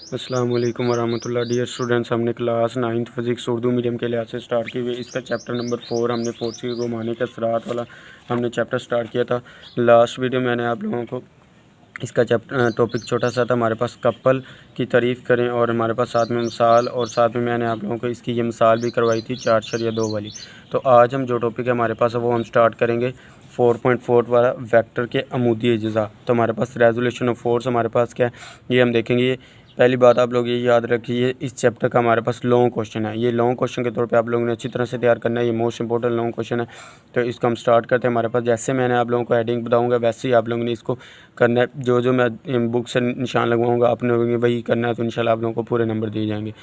अस्सलाम वालेकुम वरहमतुल्लाह। Dear students, हमने class 9th physics Urdu medium के लिहाज से स्टार्ट की हुई। इसका चैप्टर नंबर 4 हमने फोर्स के घुमाने के असरात वाला हमने चैप्टर स्टार्ट किया था। लास्ट वीडियो मैंने आप लोगों को इसका चैप्टर टॉपिक छोटा सा था, हमारे पास कपल की तारीफ़ करें, और हमारे पास साथ में मिसाल, और साथ में मैंने आप लोगों को इसकी ये मिसाल भी करवाई थी 4/2 वाली। तो आज हम जो टॉपिक है हमारे पास वो हम स्टार्ट करेंगे 4.4 वाला वेक्टर के अमूदी अज्जा। तो हमारे पास रेजोल्यूशन ऑफ फोर्स हमारे पास क्या है ये हम देखेंगे। पहली बात आप लोग ये याद रखिए, इस चैप्टर का हमारे पास लॉन्ग क्वेश्चन है। ये लॉन्ग क्वेश्चन के तौर पे आप लोगों ने अच्छी तरह से तैयार करना है। ये मोस्ट इंपॉर्टेंट लॉन्ग क्वेश्चन है। तो इसको हम स्टार्ट करते हैं। हमारे पास जैसे मैंने आप लोगों को हेडिंग बताऊंगा वैसे ही आप लोगों ने इसको करना है। जो जो मैं बुक से निशान लगवाऊंगा आप लोगों ने वही करना है, तो इंशाल्लाह आप लोगों को पूरे नंबर दिए जाएंगे।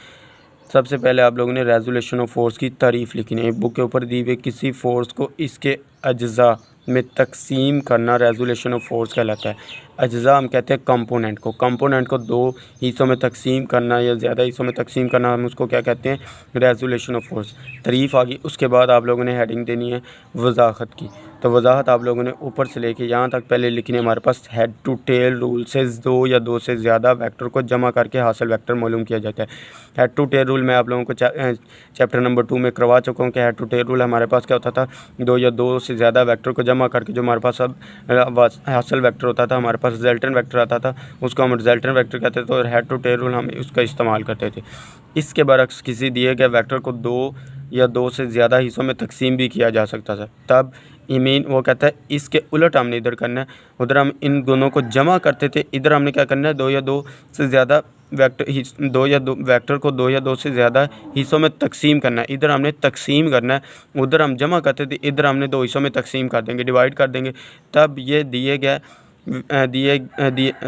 सबसे पहले आप लोगों ने रेजोल्यूशन ऑफ फोर्स की तारीफ़ लिखनी है। बुक के ऊपर दी हुई किसी फोर्स को इसके अज्जा में तकसीम करना रेजोल्यूशन ऑफ फोर्स कहलाता है। अज्जा हम कहते हैं कंपोनेंट को। कंपोनेंट को दो हिस्सों में तकसीम करना या ज़्यादा हिस्सों में तकसीम करना, हम उसको क्या कहते हैं, रेजोल्यूशन ऑफ फोर्स। तारीफ़ आ गई, उसके बाद आप लोगों ने हेडिंग देनी है वजाहत की। तो वजाहत आप लोगों ने ऊपर से लेके यहाँ तक पहले लिखनी है। हमारे पास हेड टू टेल रूल से दो या दो से ज़्यादा वेक्टर को जमा करके हासिल वेक्टर मालूम किया जाता है। हेड टू टेल रूल मैं आप लोगों को चैप्टर नंबर 2 में करवा चुका हूँ कि हेड टू टेल रूल हमारे पास क्या होता था, दो या दो से ज़्यादा वेक्टर को जमा करके जो हमारे पास अब हासिल वेक्टर होता था, हमारे पास रिजल्टेंट वेक्टर आता था, उसको हम रिजल्टेंट वेक्टर कहते थे। और हेड टू टेल रूल हम उसका इस्तेमाल करते थे। इसके बरक्स किसी दिए गए वेक्टर को दो या दो से ज़्यादा हिस्सों में तकसीम भी किया जा सकता था। तब मीन वो कहता है इसके उलट हमने इधर करना है। उधर हम इन दोनों को जमा करते थे, इधर हमने क्या करना है, दो या दो से ज़्यादा वेक्टर को दो या दो से ज़्यादा हिस्सों में तकसीम करना है। इधर हमने तकसीम करना है, उधर हम जमा करते थे, इधर हमने दो हिस्सों में तकसीम कर देंगे, डिवाइड कर देंगे। तब ये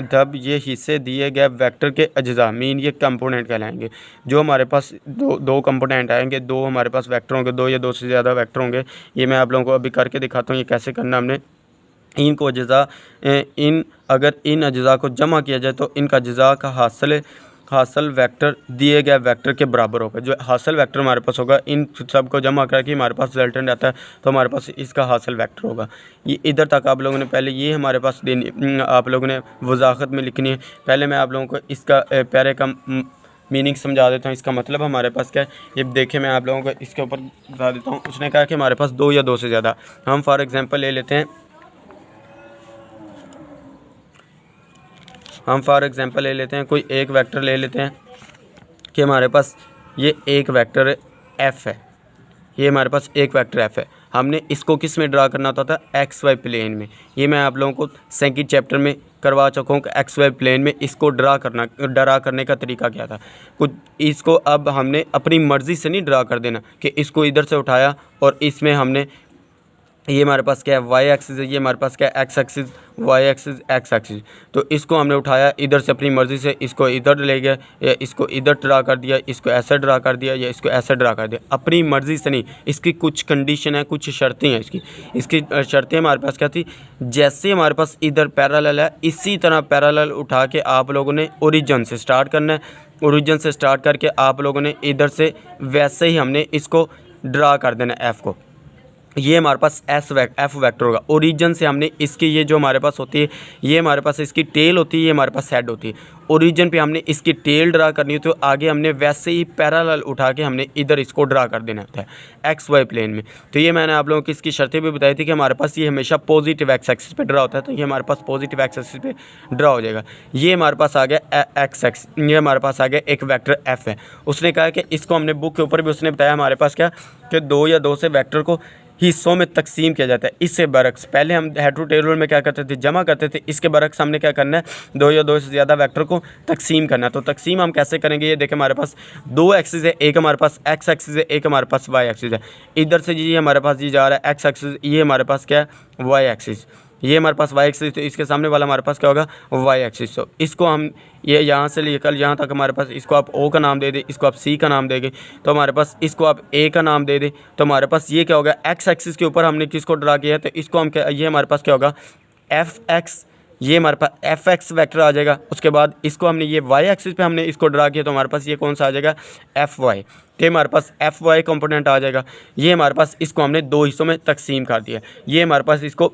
तब ये हिस्से दिए गए वेक्टर के अज्जा मीन ये कंपोनेंट कहलाएंगे। जो हमारे पास दो कंपोनेंट आएंगे, दो हमारे पास वेक्टर होंगे, दो या दो से ज़्यादा वेक्टर होंगे। ये मैं आप लोगों को अभी करके दिखाता हूँ ये कैसे करना हमने। इनको अज्जा अगर इन अज्जा को जमा किया जाए तो इनका अज्जा का हासिल वेक्टर दिए गए वेक्टर के बराबर होगा। जो हासिल वेक्टर हमारे पास होगा, इन सब को जमा करके हमारे पास रिजल्टेंट आता है, तो हमारे पास इसका हासिल वेक्टर होगा। ये इधर तक आप लोगों ने पहले ये हमारे पास देनी, आप लोगों ने वजाहत में लिखनी है। पहले मैं आप लोगों को इसका पैरे का मीनिंग समझा देता हूँ। इसका मतलब हमारे पास क्या है ये देखें, मैं आप लोगों को इसके ऊपर बता देता हूँ। उसने कहा कि हमारे पास दो या दो से ज़्यादा, हम फॉर एग्ज़ाम्पल ले लेते हैं, कोई एक वेक्टर ले लेते हैं कि हमारे पास ये एक वेक्टर एफ़ है। ये हमारे पास एक वेक्टर एफ़ है। हमने इसको किस में ड्रा करना होता था, एक्स वाई प्लेन में। ये मैं आप लोगों को सेकंड चैप्टर में करवा चुका हूँ कि एक्स वाई प्लेन में इसको ड्रा करने का तरीका क्या था। कुछ इसको अब हमने अपनी मर्ज़ी से नहीं ड्रा कर देना कि इसको इधर से उठाया और इसमें हमने ये हमारे पास क्या है वाई एक्सिस है, ये हमारे पास क्या है X axis, Y axis X axis. तो इसको हमने उठाया इधर से अपनी मर्ज़ी से, इसको इधर ले गया या इसको इधर ड्रा कर दिया, इसको ऐसे ड्रा कर दिया या इसको ऐसे ड्रा कर दिया, अपनी मर्ज़ी से नहीं। इसकी कुछ कंडीशन है, कुछ शर्तें हैं। इसकी शर्तें हमारे पास क्या थी, जैसे हमारे पास इधर पैरेलल है इसी तरह पैरेलल उठा के आप लोगों ने ओरिजिन से स्टार्ट करना है। ओरिजिन से स्टार्ट करके आप लोगों ने इधर से वैसे ही हमने इसको ड्रा कर देना एफ़ को। ये हमारे पास एफ वेक्टर होगा। ओरिजिन से हमने इसकी ये जो हमारे पास होती है, ये हमारे पास इसकी टेल होती है, ये हमारे पास हेड होती है। ओरिजिन पे हमने इसकी टेल ड्रा करनी होती है, तो आगे हमने वैसे ही पैरेलल उठा के हमने इधर इसको ड्रा कर देना होता है एक्स वाई प्लेन में। तो ये मैंने आप लोगों को इसकी शर्तें भी बताई थी कि हमारे पास ये हमेशा पॉजिटिव एक्स एक्सिस पे ड्रा होता है, तो ये हमारे पास पॉजिटिव एक्स एक्सिस पे ड्रा हो जाएगा। ये हमारे पास आ गया एक्स एक्स, ये हमारे पास आ गया एक वेक्टर एफ है। उसने कहा कि इसको हमने बुक के ऊपर भी उसने बताया हमारे पास क्या कि दो या दो से वेक्टर को हिस्सों में तकसीम किया जाता है। इससे बरक्स पहले हम हेड टू टेल रूल में क्या करते थे, जमा करते थे। इसके बरक्स हमने क्या करना है, दो या दो से ज़्यादा वेक्टर को तकसीम करना है। तो तकसीम हम कैसे करेंगे, ये देखें हमारे पास दो एक्सिस है, एक हमारे पास एक्स एक्सिस है, एक हमारे पास वाई एक्सिस है। इधर से ये हमारे पास ये जा रहा है एक्स एक्सिस, ये हमारे पास क्या है वाई एक्सिस, ये हमारे पास वाई एक्सिस, तो इसके सामने वाला हमारे पास क्या होगा वाई एक्सिस। तो इसको हम ये यहाँ से लेकर यहाँ तक हमारे पास इसको आप ओ का नाम दे दें, इसको आप सी का नाम देंगे, तो हमारे पास इसको आप ए का नाम दे दें, तो हमारे पास ये क्या होगा एक्स एक्सिस के ऊपर हमने किसको ड्रा किया है, तो इसको हम क्या, ये हमारे पास क्या होगा एफ एक्स, ये हमारे पास एफ एक्स वैक्टर आ जाएगा। उसके बाद इसको हमने ये वाई एक्सिस पे हमने इसको ड्रा किया, तो हमारे पास ये कौन सा आ जाएगा एफ वाई, तो हमारे पास एफ वाई कंपोनेंट आ जाएगा। ये हमारे पास इसको हमने दो हिस्सों में तकसीम कर दिया। ये हमारे पास इसको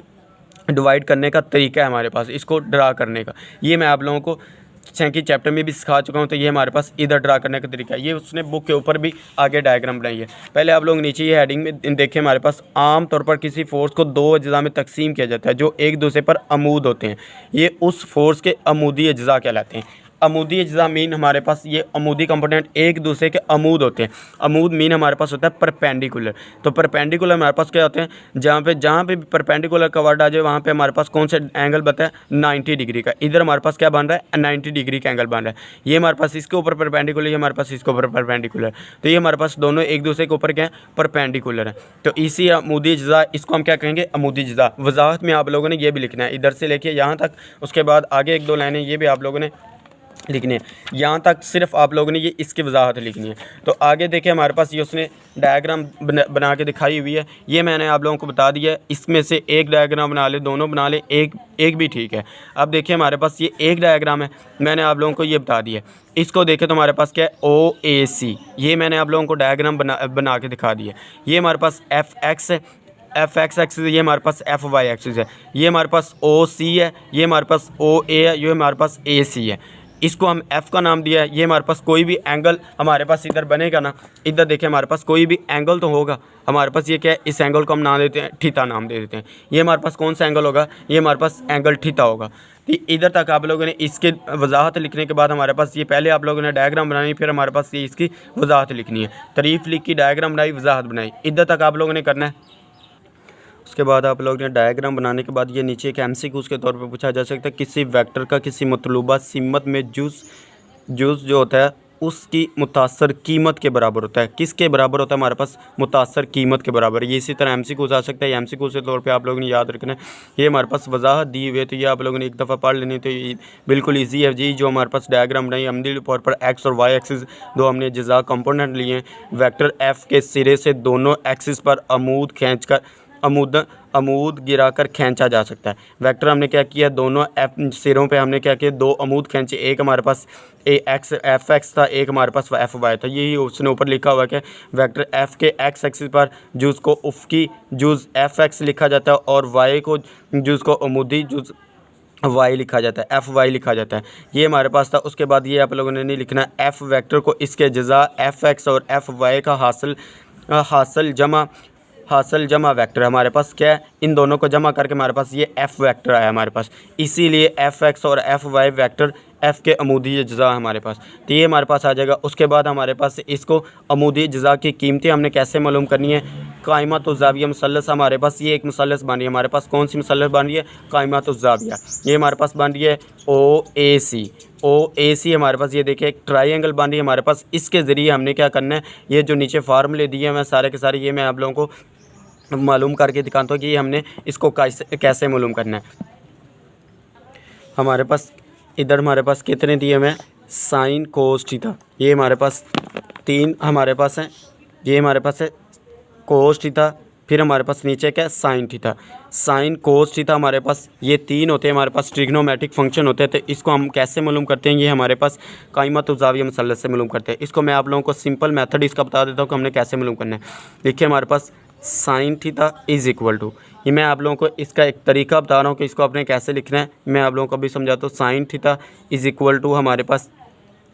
डिवाइड करने का तरीका है हमारे पास, इसको ड्रा करने का। ये मैं आप लोगों को की चैप्टर में भी सिखा चुका हूँ। तो ये हमारे पास इधर ड्रा करने का तरीका है, ये उसने बुक के ऊपर भी आगे डायग्राम बनाई है। पहले आप लोग नीचे ये हेडिंग में देखें, हमारे पास आम तौर पर किसी फोर्स को दो अज्जा में तकसीम किया जाता है जो एक दूसरे पर अमूद होते हैं। ये उस फोर्स के अमूदी अज्जा कहलाते हैं। अमूदी अज्जा मीन हमारे पास ये अमूदी कंपोनेंट एक दूसरे के अमूद होते हैं। अमूद मीन हमारे पास होता है परपेंडिकुलर। तो परपेंडिकुलर हमारे पास क्या होते हैं, जहाँ पे परपेंडिकुलर का वर्ड आ जाए वहाँ पे हमारे पास कौन सा एंगल बनता है, 90 डिग्री का। इधर हमारे पास क्या बन रहा है, 90 डिग्री का एंगल बन रहा है। ये हमारे पास इसके ऊपर परपेंडिकुलर, ये हमारे पास इसके ऊपर परपेंडिकुलर। तो ये हमारे पास दोनों एक दूसरे के ऊपर क्या है, परपेंडिकुलर है। तो इसी अमूदी अज्जा, इसको हम क्या कहेंगे, अमूदी अज्जा। वजाहत में आप लोगों ने ये भी लिखना है, इधर से लेके यहाँ तक। उसके बाद आगे एक दो लाइनें ये भी आप लोगों ने लिखनी है, यहाँ तक सिर्फ आप लोगों ने ये इसकी वजाहत लिखनी है। तो आगे देखिए हमारे पास ये उसने डायग्राम बना के दिखाई हुई है, ये मैंने आप लोगों को बता दिया है। इसमें से एक डायग्राम बना ले, दोनों बना ले, एक भी ठीक है। अब देखिए हमारे पास ये एक डायग्राम है, मैंने आप लोगों को ये बता दिया है। इसको देखें तो हमारे पास क्या है, OAC, ये मैंने आप लोगों को डायग्राम बना के दिखा दिया। ये हमारे पास FX है, FX एक्सिस, ये हमारे पास FY एक्सिस है। ये हमारे पास OC है, ये हमारे पास OA है, ये हमारे पास AC है। इसको हम F का नाम दिया है। ये हमारे पास कोई भी एंगल हमारे पास इधर बनेगा ना, इधर देखिए हमारे पास कोई भी एंगल तो होगा। हमारे पास ये क्या है, इस एंगल को हम नाम देते हैं थीटा, नाम दे देते हैं। ये हमारे पास कौन सा एंगल होगा, ये हमारे पास एंगल थीटा होगा। तो इधर तक आप लोगों ने इसके वजाहत लिखने के बाद हमारे पास ये पहले आप लोगों ने डायग्राम बनानी, फिर हमारे पास ये इसकी वजाहत लिखनी है। तारीफ लिखी, डायग्राम बनाई, वजाहत बनाई, इधर तक आप लोगों ने करना है। उसके बाद आप लोग ने डायग्राम बनाने के बाद ये नीचे एक MCQ के तौर पे पूछा जा सकता है, किसी वेक्टर का किसी मतलूबा सीमत में जुज़ जो होता है उसकी मुतासर कीमत के बराबर होता है। किसके बराबर होता है, हमारे पास मुतासर कीमत के बराबर। ये इसी तरह MCQ आ सकता है। MCQ के तौर पे आप लोगों ने याद रखना है, ये हमारे पास वजाहत दी हुई है, तो ये आप लोगों ने एक दफ़ा पढ़ लेनी। तो ये बिल्कुल ईजी है जी। जो हमारे पास डायग्राम बनाई, अमदी तौर पर X और Y एक्सिस दो हमने जज़ा कंपोनेंट लिए हैं। वेक्टर F के सिरे से दोनों एक्सिस पर अमूद खींचकर अमूद गिराकर खींचा जा सकता है। वेक्टर हमने क्या किया, दोनों सिरों पे हमने क्या किया, दो अमूद खींचे। एक हमारे पास FX था, एक हमारे पास FY था। यही उसने ऊपर लिखा हुआ है कि वेक्टर F के X एक्सिस पर जुज़ को उफ़की जुज़ FX लिखा जाता है और Y को जुज़ को अमूदी जुज़ Y लिखा जाता है, FY लिखा जाता है। ये हमारे पास था। उसके बाद ये आप लोगों ने नहीं लिखना, F वेक्टर को इसके जज़ा FX और FY का हासिल जमा वेक्टर हमारे पास क्या है, इन दोनों को जमा करके हमारे पास ये F वेक्टर आया हमारे पास। इसीलिए FX और FY वेक्टर F के अमूदी अज्जा हमारे पास, तो ये हमारे पास आ जाएगा। उसके बाद हमारे पास इसको अमूदी अज्जा की कीमतें हमने कैसे मालूम करनी है, कायमत और ज़ाविया मुसल्लस हमारे पास ये एक मुसल्लस बन रही है। हमारे पास कौन सी मुसल्लस बन रही है, कायमत और ज़ाविया। ये हमारे पास बन रही है OAC हमारे पास ये देखिए एक ट्रायंगल बन रही है हमारे पास। इसके ज़रिए हमने क्या करना है, ये जो नीचे फार्मूले दिए हैं मैं सारे के सारे ये मैं आप लोगों को मालूम करके दिखाता हूँ कि हमने इसको कैसे मालूम करना है। हमारे पास इधर हमारे पास कितने दिए हुए हैं, साइन कोस थीटा, ये हमारे पास 3 हमारे पास हैं। ये हमारे पास है कोस थीटा, फिर हमारे पास नीचे क्या है, sine theta. Sine cos theta हमारे पास ये 3 होते हैं, हमारे पास ट्रिग्नोमेट्रिक फंक्शन होते हैं। तो इसको हम कैसे मालूम करते हैं, ये हमारे पास कायमत और ज़ाविया मुसल्लस से मालूम करते हैं। इसको मैं आप लोगों को सिंपल मेथड इसका बता देता हूँ कि हमने कैसे मालूम करना है। देखिए हमारे पास sine theta is equal to, ये मैं आप लोगों को इसका एक तरीका बता रहा हूँ कि इसको आपने कैसे लिखना है। मैं आप लोगों को अभी समझाता हूँ। Sine theta is equal to हमारे पास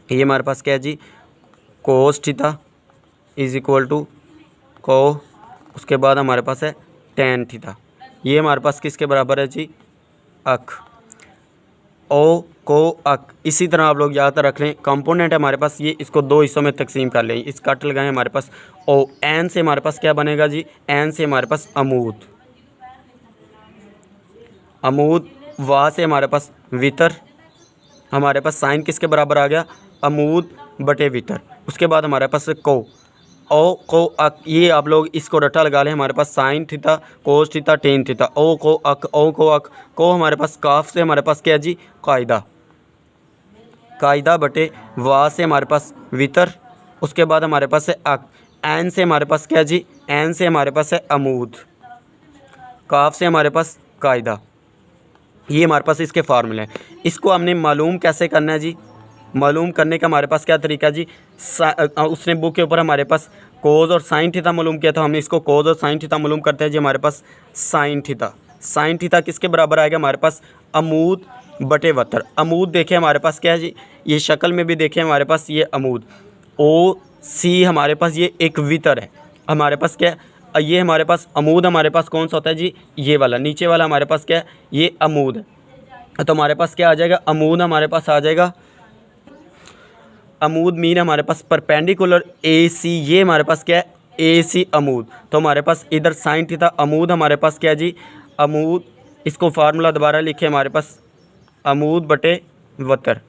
ये हमारे पास क्या है जी, cos theta is equal to को, उसके बाद हमारे पास है टेन थीटा। ये हमारे पास किसके बराबर है जी, अक, ओ को अक। इसी तरह आप लोग याद रख लें, कंपोनेंट है हमारे पास ये, इसको 2 हिस्सों में तकसीम कर लें। इस कट लगाएं हमारे पास ओ, एन से हमारे पास क्या बनेगा जी, एन से हमारे पास अमूद, वा से हमारे पास वितर। हमारे पास साइन किसके बराबर आ गया, अमूद बटे वितर। उसके बाद हमारे पास को, ओ को अक, ये आप लोग इसको रट्टा लगा लें। हमारे पास sine theta cos theta tan theta, ओ को अक, ओ को अक। को हमारे पास काफ से हमारे पास क्या है जी, कायदा बटे वा से हमारे पास वितर। उसके बाद हमारे पास है अक, एन से हमारे पास क्या है जी, एन से हमारे पास है अमूद, काफ से हमारे पास कायदा। ये हमारे पास इसके फार्मूले हैं। इसको हमने मालूम कैसे करना है जी, मालूम करने का हमारे पास क्या तरीका जी, उसने बुक के ऊपर हमारे पास कोज और साइन थीटा मालूम किया था, हमने इसको कोज और साइन थीटा मालूम करते हैं जी। हमारे पास साइन थीटा किसके बराबर आएगा, हमारे पास अमूद बटे वतर। अमूद देखें हमारे पास क्या है जी, ये शक्ल में भी देखें हमारे पास ये अमूद ओ सी हमारे पास ये एक वितर है हमारे पास क्या है, ये हमारे पास अमूद हमारे पास कौन सा होता है जी, ये वाला नीचे वाला हमारे पास क्या है, ये अमूद है। तो हमारे पास क्या आ जाएगा, अमूद हमारे पास आ जाएगा, अमूद मीन हमारे पास परपेंडिकुलर ए सी, ये हमारे पास क्या है ए सी अमूद। तो हमारे पास इधर साइन थीटा अमूद हमारे पास क्या है जी, अमूद, इसको फार्मूला दोबारा लिखे हमारे पास अमूद बटे वतर।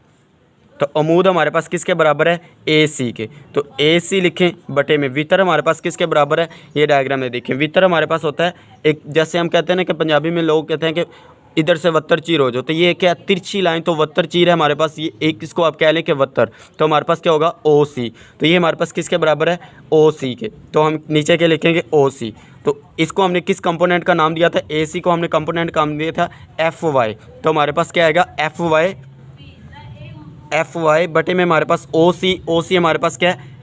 तो अमूद हमारे पास किसके बराबर है, ए सी के। तो ए सी लिखें बटे में वितर हमारे पास किसके बराबर है, ये डायग्राम में देखें वितर हमारे पास होता है एक, जैसे हम कहते हैं ना कि पंजाबी में लोग कहते हैं कि इधर से वत्तर चीर हो जाओ, तो ये क्या तिरछी लाइन, तो वत्तर चीर है हमारे पास, ये एक इसको आप कह लें कि वत्तर। तो हमारे पास क्या होगा ओ सी, तो ये हमारे पास किसके बराबर है, ओ सी के। तो हम नीचे के लिखेंगे ओ सी। तो इसको हमने किस कंपोनेंट का नाम दिया था, ए सी को हमने कंपोनेंट का नाम दिया था एफ वाई। तो हमारे पास क्या आएगा एफ वाई, एफ वाई बटे में हमारे पास ओ सी, ओ सी हमारे पास क्या है,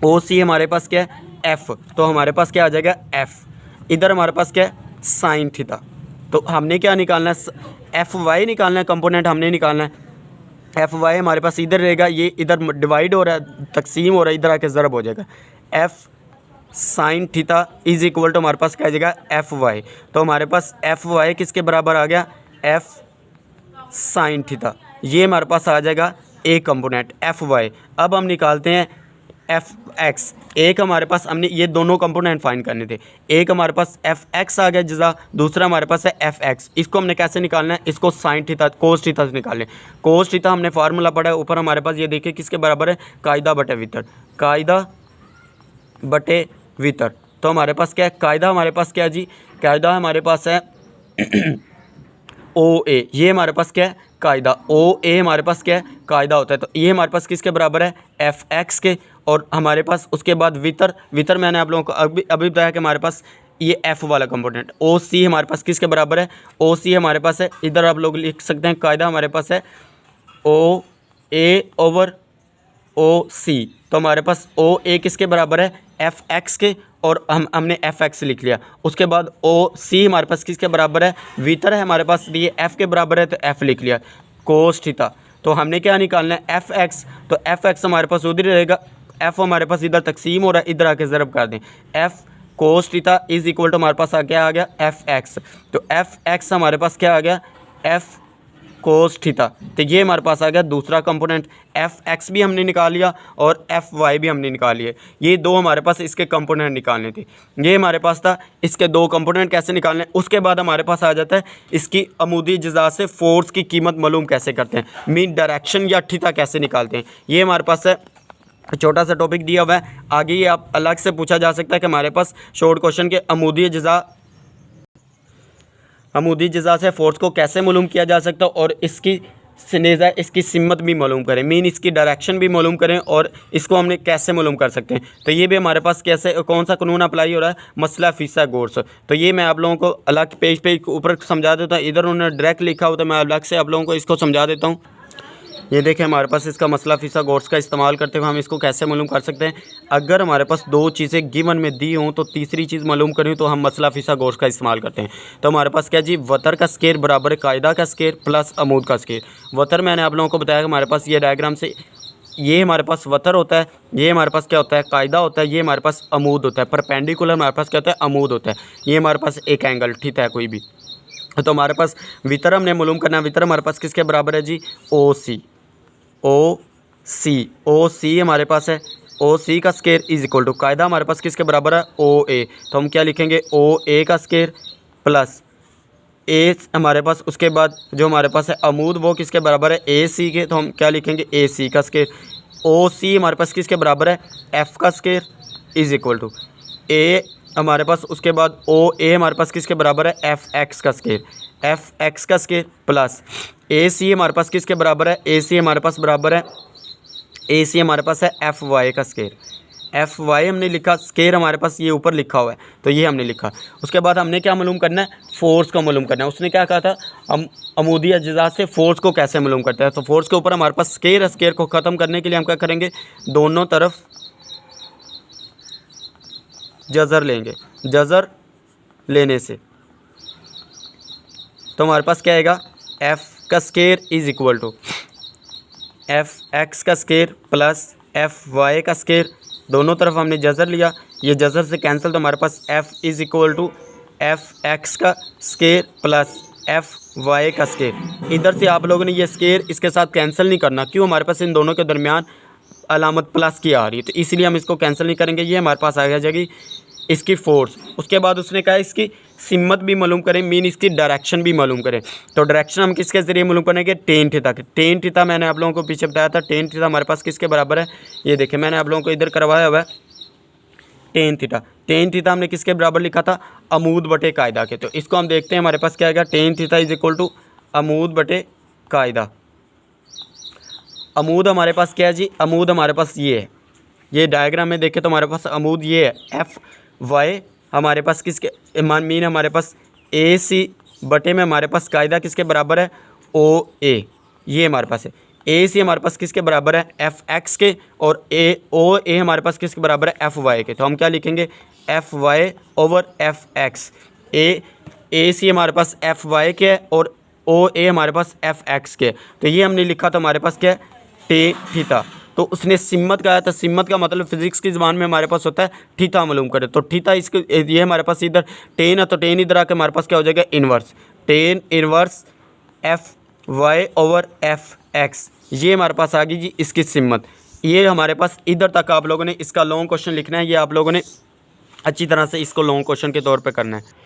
ओ सी हमारे पास क्या है एफ। तो हमारे पास क्या आ जाएगा एफ, इधर हमारे पास क्या है साइन थीटा। तो हमने क्या निकालना है, एफ वाई निकालना है, कंपोनेंट हमने निकालना है। एफ वाई हमारे पास इधर रहेगा, ये इधर डिवाइड हो रहा है, तकसीम हो रहा है, इधर आके ज़रब हो जाएगा। F sine theta is equal to हमारे पास क्या आ जाएगा एफ वाई। तो हमारे पास एफ वाई किसके बराबर आ गया, एफ साइन थीटा, ये हमारे पास आ जाएगा ए कंपोनेंट एफ वाई। अब हम निकालते हैं एफ एक्स। एक हमारे पास हमने ये दोनों कंपोनेंट फाइंड करने थे, एक हमारे पास एफ एक्स आ गया जज़ा, दूसरा हमारे पास है एफ एक्स। इसको हमने कैसे निकालना है, इसको साइन थीटा कोस थीटा से निकालें। कोस थीटा हमने फार्मूला पढ़ा है ऊपर हमारे पास, ये देखिए किसके बराबर है, कायदा बटे वितर, कायदा बटे वितर। तो हमारे पास क्या है, कायदा हमारे पास क्या है जी, कायदा हमारे पास है ओ ए, ये हमारे पास क्या है कायदा, ओ ए हमारे पास क्या है कायदा होता है। तो ये हमारे पास किसके बराबर है एफ एक्स के, और हमारे पास उसके बाद वितर, वितर मैंने आप लोगों को अभी बताया कि हमारे पास ये एफ वाला कंपोनेंट ओ सी हमारे पास किसके बराबर है, ओ सी हमारे पास है, इधर आप लोग लिख सकते हैं कायदा हमारे पास है ओ ए ओवर ओ सी। तो हमारे पास ओ ए किसके बराबर है एफ एक्स के, और हमने एफ एक्स लिख लिया। उसके बाद ओ सी हमारे पास किसके बराबर है, वितर है हमारे पास, ये एफ के बराबर है तो एफ लिख लिया, कोस थीटा। तो हमने क्या निकालना है एफ एक्स, तो एफ एक्स हमारे पास उधर रहेगा, एफ हमारे पास इधर तकसीम हो रहा है, इधर आके ज़रब कर दें, F cos theta is equal to हमारे पास क्या आ गया एफ एक्स। तो एफ एक्स हमारे पास क्या आ गया एफ कोस थीटा। तो ये हमारे पास आ गया दूसरा कंपोनेंट, एफ एक्स भी हमने निकाल लिया और एफ वाई भी हमने निकाल लिए। ये दो हमारे पास इसके कंपोनेंट निकालने थे, ये हमारे पास था इसके दो कंपोनेंट कैसे निकालने। उसके बाद हमारे पास आ जाता है इसकी अमूदी जिज़ा से फोर्स की कीमत मालूम कैसे करते हैं, मीन डायरेक्शन या थीटा कैसे निकालते हैं। ये हमारे पास है छोटा सा टॉपिक दिया हुआ है, आगे ये आप अलग से पूछा जा सकता है कि हमारे पास शॉर्ट क्वेश्चन के अमूदी जिज़ा से फोर्स को कैसे मालूम किया जा सकता है, और इसकी स्नेज़ा इसकी सिमत भी मालूम करें, मीन इसकी डायरेक्शन भी मालूम करें, और इसको हमने कैसे मालूम कर सकते हैं। तो ये भी हमारे पास कैसे कौन सा कानून अप्लाई हो रहा है, मसला फिसागोरस। तो ये मैं आप लोगों को अलग पेज पे ऊपर समझा देता हूँ, इधर उन्होंने डायरेक्ट लिखा होता है, मैं अलग से आप लोगों को इसको समझा देता हूँ। ये देखें हमारे पास इसका मसला फिसागोरस का इस्तेमाल करते हुए हम इसको कैसे मालूम कर सकते हैं। अगर हमारे पास दो चीज़ें गिवन में दी हों तो तीसरी चीज़ मालूम करें तो हम मसला फिसागोरस का इस्तेमाल करते हैं। तो हमारे पास क्या जी, वतर का स्केयर बराबर है कायदा का स्केयर प्लस अमूद का स्केयर। वतर मैंने आप लोगों को बताया कि हमारे पास ये डायग्राम से ये हमारे पास वतर होता है, ये हमारे पास क्या होता है कायदा होता है, ये हमारे पास अमूद होता है, परपेंडिकुलर हमारे पास क्या होता है अमूद होता है, ये हमारे पास एक एंगल ठीक है कोई भी। तो हमारे पास वितर हमने मालूम करना है, वितर हमारे पास किसके बराबर है जी ओ सी, ओ सी, ओ सी हमारे पास है, ओ सी का स्केयर इज इक्वल टू कायदा हमारे पास किसके बराबर है ओ ए। तो हम क्या लिखेंगे ओ ए का स्केयर प्लस ए हमारे पास, उसके बाद जो हमारे पास है अमूद वो किसके बराबर है ए सी के, तो हम क्या लिखेंगे ए सी का स्केयर। ओ सी हमारे पास किसके बराबर है एफ़ का स्केयर इज इक्वल टू ए हमारे पास, उसके बाद ओ ए हमारे पास किसके बराबर है एफ एक्स का स्केयर, एफ एक्स का स्केयर प्लस ए सी हमारे पास किसके बराबर है, ए सी हमारे पास बराबर है, ए सी हमारे पास है एफ वाई का स्केयर, एफ वाई हमने लिखा, स्केयर हमारे पास ये ऊपर लिखा हुआ है तो ये हमने लिखा। उसके बाद हमने क्या मालूम करना है, फोर्स को मालूम करना है। उसने क्या कहा था, हम अमूदी अज्जा से फोर्स को कैसे मालूम करते हैं। तो फोर्स के ऊपर हमारे पास स्केयर है, स्केयर को ख़त्म करने के लिए हम क्या करेंगे, दोनों तरफ जज़र लेंगे, जज़र लेने से तो हमारे पास क्या आएगा एफ का square is equal to F x का स्केयर प्लस एफ वाई का स्केयर, दोनों तरफ हमने जज़र लिया, ये जज़र से कैंसिल, तो हमारे पास f is equal to F x का स्केयर प्लस एफ वाई का स्केयर। इधर से आप लोगों ने ये स्केयर इसके साथ कैंसिल नहीं करना, क्यों, हमारे पास इन दोनों के दरमियान अलामत प्लस की आ रही है, तो इसलिए हम इसको कैंसिल नहीं करेंगे। ये हमारे पास आ जाएगी इसकी फोर्स। उसके बाद उसने कहा इसकी सिम्मत भी मालूम करें, मीन इसकी डायरेक्शन भी मालूम करें। तो डायरेक्शन हम किसके ज़रिए मालूम करेंगे, टेन थीटा के। टेन थीटा मैंने आप लोगों को पीछे बताया था, टेन थीटा हमारे पास किसके बराबर है, ये देखिए मैंने आप लोगों को इधर करवाया हुआ है टेन थीटा। टेन थीटा हमने किसके बराबर लिखा था, अमूद बटे कायदा के। तो इसको हम देखते हैं हमारे पास क्या आएगा, tan theta is equal to अमूद बटे कायदा। अमूद हमारे पास क्या है जी, अमूद हमारे पास ये है, ये डायग्राम में देखें तो हमारे पास अमूद ये है, एफ वाई हमारे पास किसके मीन हमारे पास ए सी बटे में हमारे पास कायदा किसके बराबर है, ओ ए, ये हमारे पास है। ए सी हमारे पास किसके बराबर है, एफ एक्स के, और ए ओ ए हमारे पास किसके बराबर है, एफ वाई के। तो हम क्या लिखेंगे, f Y over F x. A c हमारे पास एफ वाई के है और ओ ए हमारे पास एफ एक्स के। तो ये हमने लिखा तो हमारे पास क्या है, टे थीटा। तो उसने सिम्मत कहा था, सिम्मत का मतलब फिजिक्स की ज़बान में हमारे पास होता है थीटा मालूम करे। तो थीटा इसके ये हमारे पास इधर टेन है, तो टेन इधर आके हमारे पास क्या हो जाएगा, inverse, tan inverse F Y over F X. ये हमारे पास आ गई जी इसकी सिम्मत। ये हमारे पास इधर तक आप लोगों ने इसका लॉन्ग क्वेश्चन लिखना है, ये आप लोगों ने अच्छी तरह से इसको लॉन्ग क्वेश्चन के तौर पे करना है।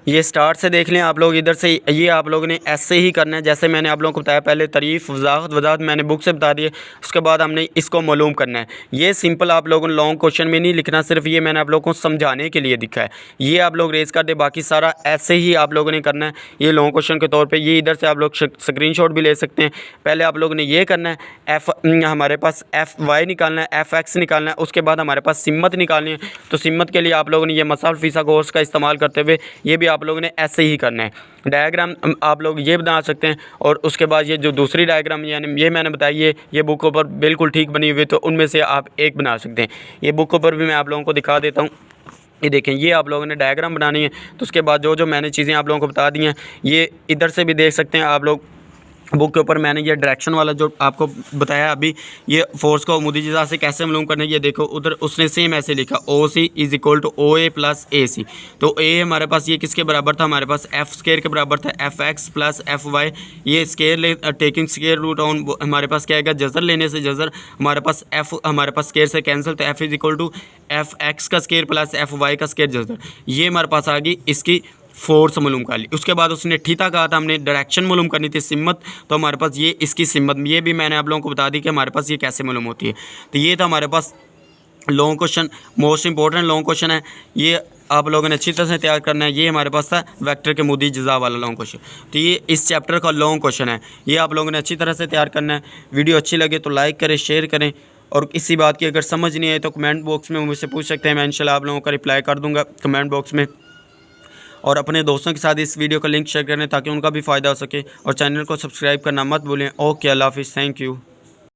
ये स्टार्ट से देख लें आप लोग, इधर से ये आप लोगों ने ऐसे ही करना है जैसे मैंने आप लोगों को बताया, पहले तारीफ़ वजाहत मैंने बुक से बता दी है, उसके बाद हमने इसको मालूम करना है। ये सिंपल आप लोगों ने लॉन्ग क्वेश्चन में नहीं लिखना, सिर्फ ये मैंने आप लोगों को समझाने के लिए दिखा है। ये आप लोग रेज कर दे, बाकी सारा ऐसे ही आप लोगों ने करना है, ये लॉन्ग क्वेश्चन के तौर पर। ये इधर से आप लोग स्क्रीनशॉट भी ले सकते हैं। पहले आप लोगों ने ये करना है, हमारे पास एफ वाई निकालना है, एफ एक्स निकालना है, उसके बाद हमारे पास सिम्मत निकालनी है। तो सिम्मत के लिए आप लोगों ने ये मसाल फीसा कोर्स का इस्तेमाल करते हुए ये भी आप लोगों ने ऐसे ही करना है। डायग्राम आप लोग ये बना सकते हैं, और उसके बाद ये जो दूसरी डायग्राम यानी ये मैंने बताई, ये बुक पर बिल्कुल ठीक बनी हुई है, तो उनमें से आप एक बना सकते हैं। ये बुक पर भी मैं आप लोगों को दिखा देता हूँ। ये देखें, ये आप लोगों ने डायग्राम बनानी है, तो उसके बाद जो मैंने चीज़ें आप लोगों को बता दी हैं, ये इधर से भी देख सकते हैं आप लोग। बुक के ऊपर मैंने ये डायरेक्शन वाला जो आपको बताया अभी, ये फोर्स को अमूदी जिज़ा से कैसे मालूम करना है, ये देखो उधर उसने सेम ऐसे लिखा, o c is equal to o a plus a c. तो ए हमारे पास ये किसके बराबर था, हमारे पास एफ स्केयर के बराबर था, f x plus F y. ये square taking square root on, हमारे पास क्या आएगा, जज़र लेने से जज़र हमारे पास एफ हमारे पास स्केयर से कैंसिल, तो F is equal to F x का स्केयर प्लस एफ वाई का स्केयर जज़र। ये हमारे पास आ गई इसकी फोर्स मालूम कर ली। उसके बाद उसने थीटा कहा था, हमने डायरेक्शन मालूम करनी थी, सिम्मत। तो हमारे पास ये इसकी सिम्मत, ये भी मैंने आप लोगों को बता दी कि हमारे पास ये कैसे मालूम होती है। तो ये था हमारे पास long question, most important long question है, ये आप लोगों ने अच्छी तरह से तैयार करना है। ये हमारे पास था वेक्टर के मुदी जज़ा वाला लॉन्ग क्वेश्चन, तो ये इस चैप्टर का लॉन्ग क्वेश्चन है, ये आप लोगों ने अच्छी तरह से तैयार करना है। वीडियो अच्छी लगे तो लाइक करें, शेयर करें, और इसी बात की अगर समझ नहीं आए तो कमेंट बॉक्स में मुझसे पूछ सकते हैं, मैं इंशाल्लाह आप लोगों का रिप्लाई कर दूँगा कमेंट बॉक्स में। और अपने दोस्तों के साथ इस वीडियो का लिंक शेयर करें ताकि उनका भी फ़ायदा हो सके, और चैनल को सब्सक्राइब करना मत भूलें। ओके, अल्लाह हाफिज़, थैंक यू।